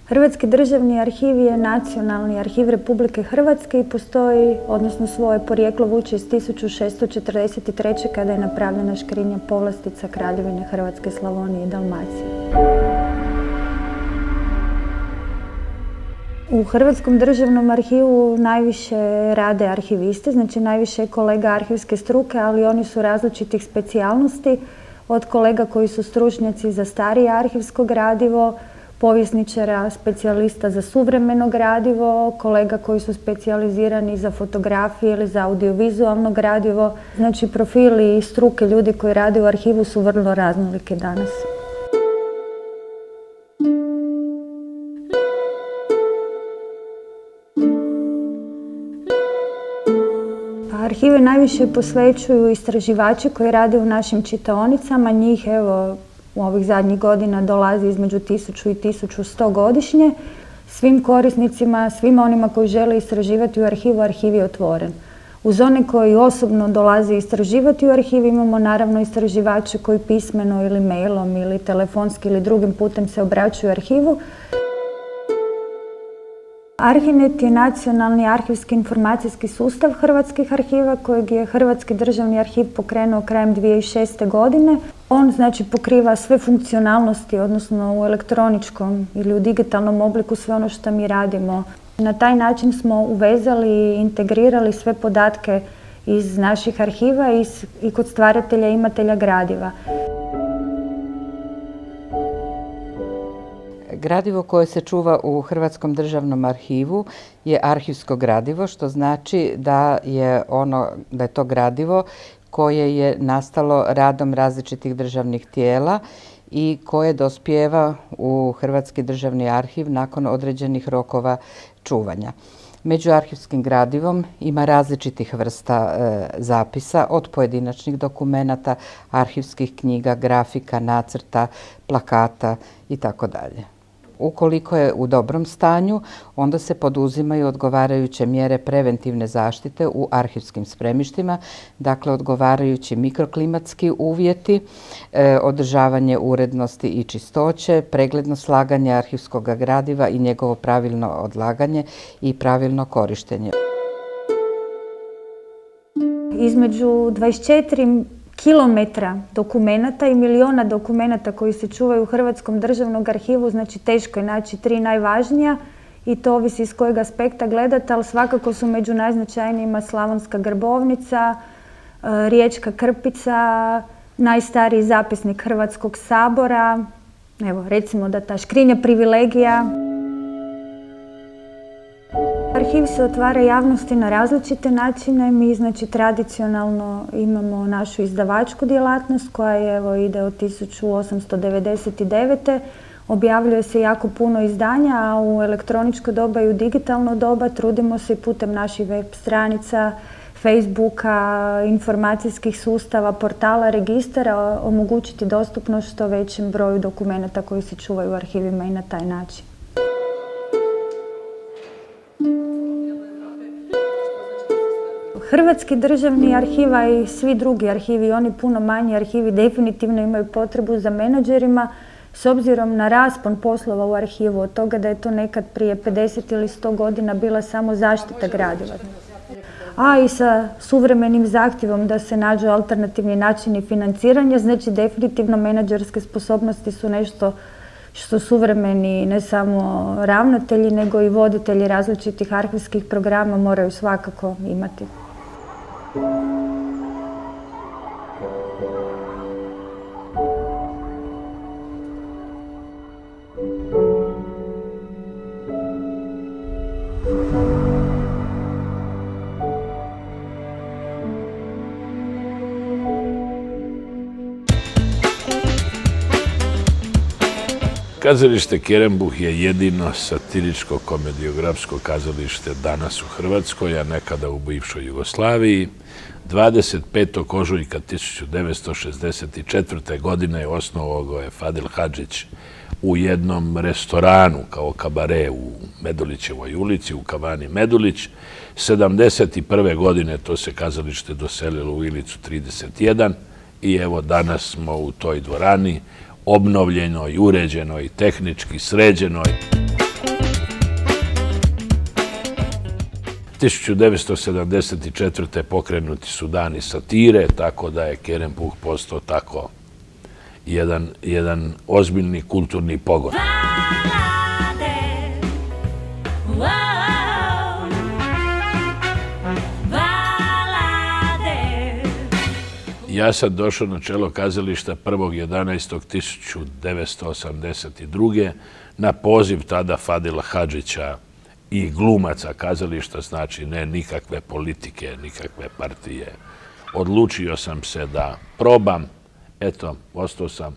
Hrvatski državni arhiv je nacionalni arhiv Republike Hrvatske i postoji, odnosno svoje porijeklo vuče iz 1643. kada je napravljena škrinja povlastica Kraljevine Hrvatske, Slavonije i Dalmacije. U Hrvatskom državnom arhivu najviše rade arhivisti, znači najviše je kolega arhivske struke, ali oni su različitih specijalnosti, od kolega koji su stručnjaci za starije arhivsko gradivo, povjesničara, specijalista za suvremeno gradivo, kolega koji su specijalizirani za fotografije ili za audiovizualno gradivo. Znači profili i struke ljudi koji rade u arhivu su vrlo raznolike danas. Arhive najviše posvećuju istraživači koji rade u našim čitaonicama. Njih evo u ovih zadnjih godina dolazi između 1000 i 1100 godišnje. Svim korisnicima, svima onima koji žele istraživati u arhivu, arhiv je otvoren. Uz one koji osobno dolaze istraživati u arhiv imamo naravno istraživače koji pismeno ili mailom ili telefonski ili drugim putem se obraćaju arhivu. Arhinet je nacionalni arhivski informacijski sustav hrvatskih arhiva kojeg je Hrvatski državni arhiv pokrenuo krajem 2006. godine. On znači pokriva sve funkcionalnosti, odnosno u elektroničkom ili u digitalnom obliku sve ono što mi radimo. Na taj način smo uvezali i integrirali sve podatke iz naših arhiva i kod stvaratelja i imatelja gradiva. Gradivo koje se čuva u Hrvatskom državnom arhivu je arhivsko gradivo, što znači da je to gradivo koje je nastalo radom različitih državnih tijela i koje dospijeva u Hrvatski državni arhiv nakon određenih rokova čuvanja. Među arhivskim gradivom ima različitih vrsta zapisa, od pojedinačnih dokumenata, arhivskih knjiga, grafika, nacrta, plakata itd. Ukoliko je u dobrom stanju, onda se poduzimaju odgovarajuće mjere preventivne zaštite u arhivskim spremištima, dakle odgovarajući mikroklimatski uvjeti, održavanje urednosti i čistoće, pregledno slaganje arhivskog gradiva i njegovo pravilno odlaganje i pravilno korištenje. Između 24 kilometra dokumenata i miliona dokumenata koji se čuvaju u Hrvatskom državnom arhivu, znači teško je naći 3 najvažnija i to ovisi iz kojeg aspekta gledate, ali svakako su među najznačajnijima Slavonska grobovnica, Riječka krpica, najstariji zapisnik Hrvatskog sabora, evo recimo da ta škrinja privilegija. Arhiv se otvara javnosti na različite načine. Mi znači tradicionalno imamo našu izdavačku djelatnost koja ide od 1899. Objavljuje se jako puno izdanja, a u elektroničko doba i u digitalno doba trudimo se i putem naših web stranica, Facebooka, informacijskih sustava, portala, registara omogućiti dostupnost što većem broju dokumenata koji se čuvaju u arhivima i na taj način. Hrvatski državni arhiv i svi drugi arhivi, oni puno manji arhivi, definitivno imaju potrebu za menadžerima s obzirom na raspon poslova u arhivu, od toga da je to nekad prije 50 ili 100 godina bila samo zaštita gradiva. A i sa suvremenim zahtjevom da se nađu alternativni načini financiranja, znači definitivno menadžerske sposobnosti su nešto što suvremeni ne samo ravnatelji, nego i voditelji različitih arhivskih programa moraju svakako imati. Kazalište Kerembuh je jedino satiričko-komediografsko kazalište danas u Hrvatskoj, a nekada u bivšoj Jugoslaviji. 25. ožujka 1964. godine je osnovao ga je Fadil Hadžić u jednom restoranu kao kabare u Medulićevoj ulici, u kavani Medulić. 71. godine to se kazalište doselilo u Ilicu 31 i evo danas smo u toj dvorani, obnovljenoj, uređenoj, tehnički sređenoj. 1974. pokrenuti su dani satire, tako da je Kerempuh postao tako jedan ozbiljni kulturni pogon. Ja sam došao na čelo kazališta 1.11.1982. na poziv tada Fadila Hadžića i glumaca kazališta, znači ne nikakve politike, nikakve partije. Odlučio sam se da probam, eto, ostao sam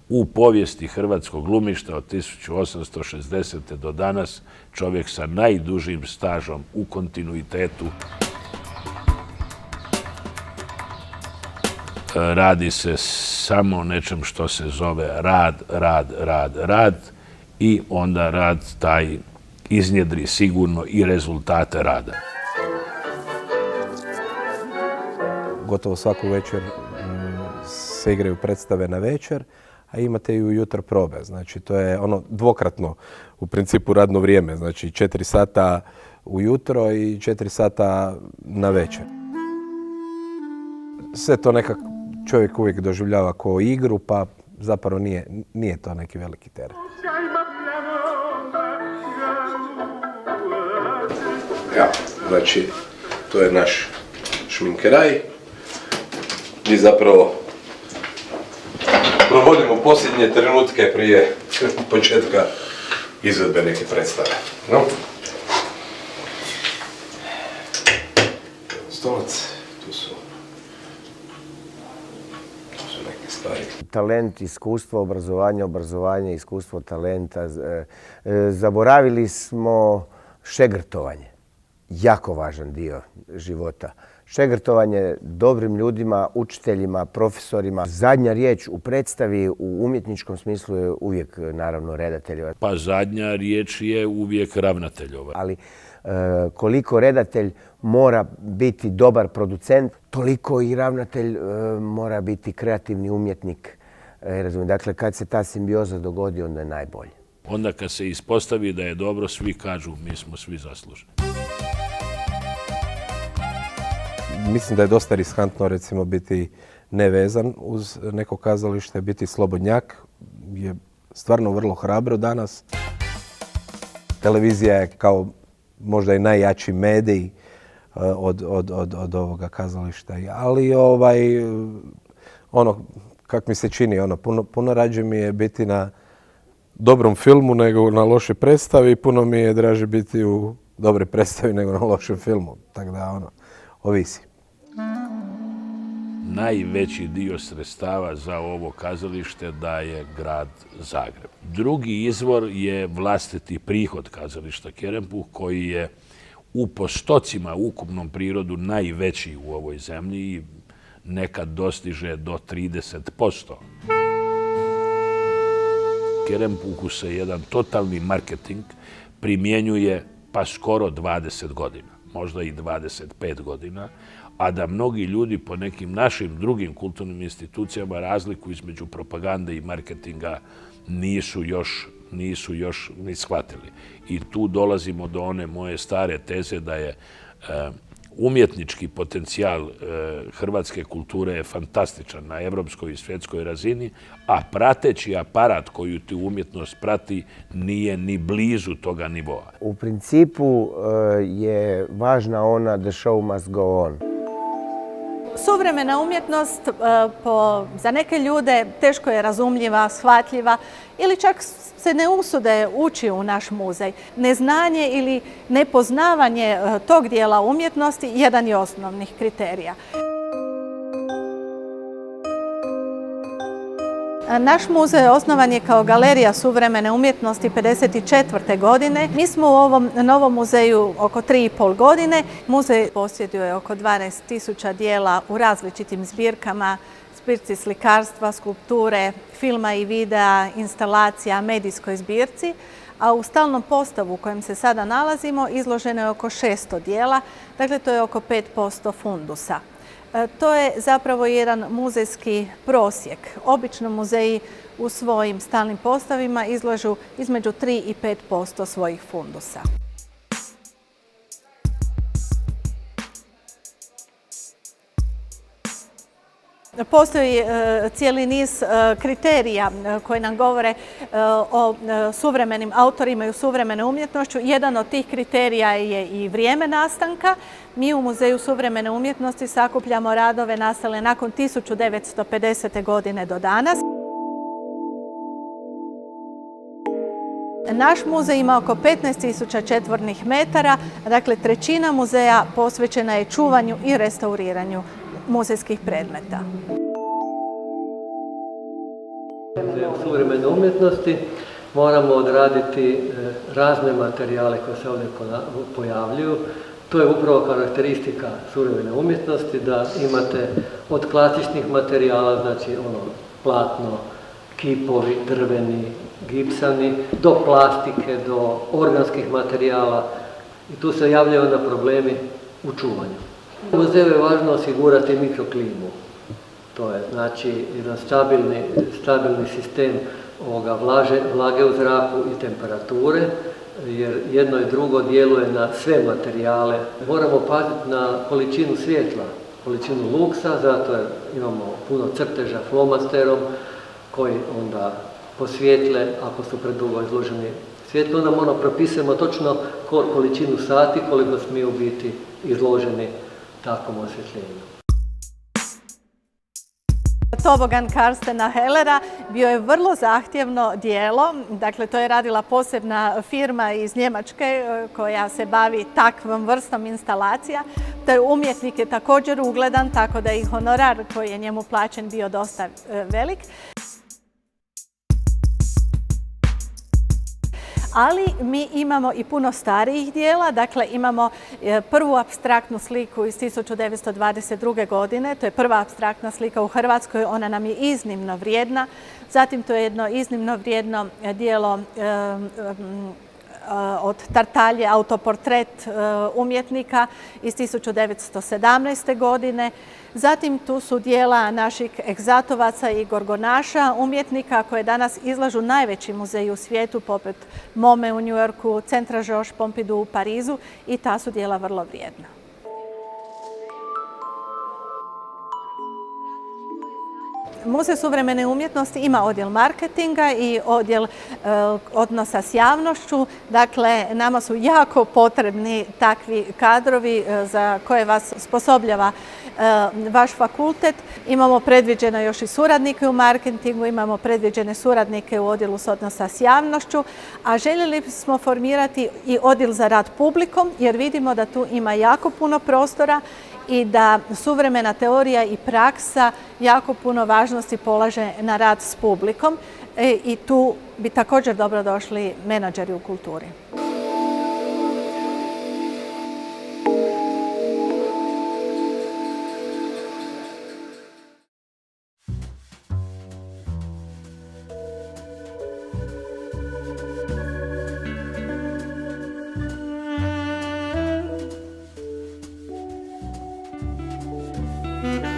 u povijesti hrvatskog glumišta od 1860. do danas, čovjek sa najdužim stažom u kontinuitetu. Radi se samo o nečem što se zove rad i onda rad taj iznjedri sigurno i rezultate rada. Gotovo svaku večer se igraju predstave na večer, a imate i ujutro probe. Znači, to je ono dvokratno u principu radno vrijeme. Znači, 4 sata ujutro i 4 sata na večer. Sve to nekako čovjek uvijek doživljava kao igru, pa zapravo nije to neki veliki teret. Ja, znači, to je naš šminkeraj. Mi zapravo provodimo posljednje trenutke prije početka izvedbe neke predstave. No? Stolac, tu su neke stvari. Talent, iskustvo, obrazovanje, iskustvo, talenta. Zaboravili smo šegrtovanje. Jako važan dio života. Šegrtovanje dobrim ljudima, učiteljima, profesorima. Zadnja riječ u predstavi u umjetničkom smislu je uvijek, naravno, redateljeva. Pa zadnja riječ je uvijek ravnateljova. Ali koliko redatelj mora biti dobar producent, toliko i ravnatelj mora biti kreativni umjetnik. Dakle, kad se ta simbioza dogodi, onda je najbolje. Onda kad se ispostavi da je dobro, svi kažu mi smo svi zaslužni. Mislim da je dosta riskantno recimo biti nevezan uz neko kazalište, biti slobodnjak je stvarno vrlo hrabro danas. Televizija je kao možda i najjači medij od ovoga kazališta. Ali ono, kak mi se čini, puno rađe mi je biti na dobrom filmu nego na lošoj predstavi i puno mi je draže biti u dobroj predstavi nego na lošem filmu. Tako da, ovisi. Najveći dio sredstava za ovo kazalište daje grad Zagreb. Drugi izvor je vlastiti prihod kazališta Kerempuh, koji je u postocima u ukupnom prirodu najveći u ovoj zemlji i nekad dostiže do 30%. Kerempuhu se jedan totalni marketing primjenjuje pa skoro 20 godina, možda i 25 godina, a da mnogi ljudi po nekim našim drugim kulturnim institucijama razliku između propagande i marketinga nisu još ni shvatili. I tu dolazimo do one moje stare teze da je umjetnički potencijal hrvatske kulture je fantastičan na evropskoj i svjetskoj razini, a prateći aparat koju tu umjetnost prati nije ni blizu toga nivoa. U principu je važna ona the show must go on. Suvremena umjetnost za neke ljude teško je razumljiva, shvatljiva ili čak se ne usude ući u naš muzej. Neznanje ili nepoznavanje tog dijela umjetnosti jedan je osnovnih kriterija. Naš muzej osnovan je kao galerija suvremene umjetnosti 1954. godine. Mi smo u ovom novom muzeju oko 3,5 godine. Muzej posjeduje oko 12.000 dijela u različitim zbirkama, zbirci slikarstva, skulpture, filma i videa, instalacija, medijskoj zbirci, a u stalnom postavu u kojem se sada nalazimo izloženo je oko 600 dijela, dakle to je oko 5% fundusa. To je zapravo jedan muzejski prosjek. Obično muzeji u svojim stalnim postavima izlažu između 3 i 5% svojih fundusa. Postoji cijeli niz kriterija koji nam govore o suvremenim autorima i suvremene umjetnošću. Jedan od tih kriterija je i vrijeme nastanka. Mi u Muzeju suvremene umjetnosti sakupljamo radove nastale nakon 1950. godine do danas. Naš muzej ima oko 15.000 četvornih metara, dakle trećina muzeja posvećena je čuvanju i restauriranju muzejskih predmeta. U suvremene umjetnosti moramo odraditi razne materijale koje se ovdje pojavljuju. To je upravo karakteristika suvremene umjetnosti, da imate od klasičnih materijala, znači platno, kipovi, drveni, gipsani, do plastike, do organskih materijala. I tu se javljaju onda problemi u čuvanju. U muzeju je važno osigurati mikroklimu. To je znači jedan stabilni sistem vlage u zraku i temperature, jer jedno i drugo djeluje na sve materijale. Moramo paziti na količinu svjetla, količinu luksa, zato jer imamo puno crteža flomasterom koji onda posvijetle ako su predugo izloženi svjetlu. Onda propisujemo točno količinu sati koliko smiju biti izloženi takvom osvjetljenju. Tobogan Karstena Hellera bio je vrlo zahtjevno djelo, dakle to je radila posebna firma iz Njemačke koja se bavi takvom vrstom instalacija. Taj umjetnik je također ugledan, tako da i honorar koji je njemu plaćen bio dosta velik. Ali mi imamo i puno starijih dijela, dakle imamo prvu apstraktnu sliku iz 1922. godine, to je prva apstraktna slika u Hrvatskoj, ona nam je iznimno vrijedna. Zatim to je jedno iznimno vrijedno dijelo od Tartalje, autoportret umjetnika iz 1917. godine. Zatim tu su dijela naših egzatovaca i gorgonaša, umjetnika koje danas izlažu najveći muzeji u svijetu, poput MoMA u New Yorku, Centra Georges Pompidou u Parizu, i ta su dijela vrlo vrijedna. Muzej suvremene umjetnosti ima odjel marketinga i odjel odnosa s javnošću. Dakle, nama su jako potrebni takvi kadrovi za koje vas sposobljava vaš fakultet. Imamo predviđeno još i suradnike u marketingu, imamo predviđene suradnike u odjelu s odnosa s javnošću, a željeli smo formirati i odjel za rad publikom, jer vidimo da tu ima jako puno prostora i da suvremena teorija i praksa jako puno važnosti polaže na rad s publikom i tu bi također dobro došli menadžeri u kulturi. Mm-hmm.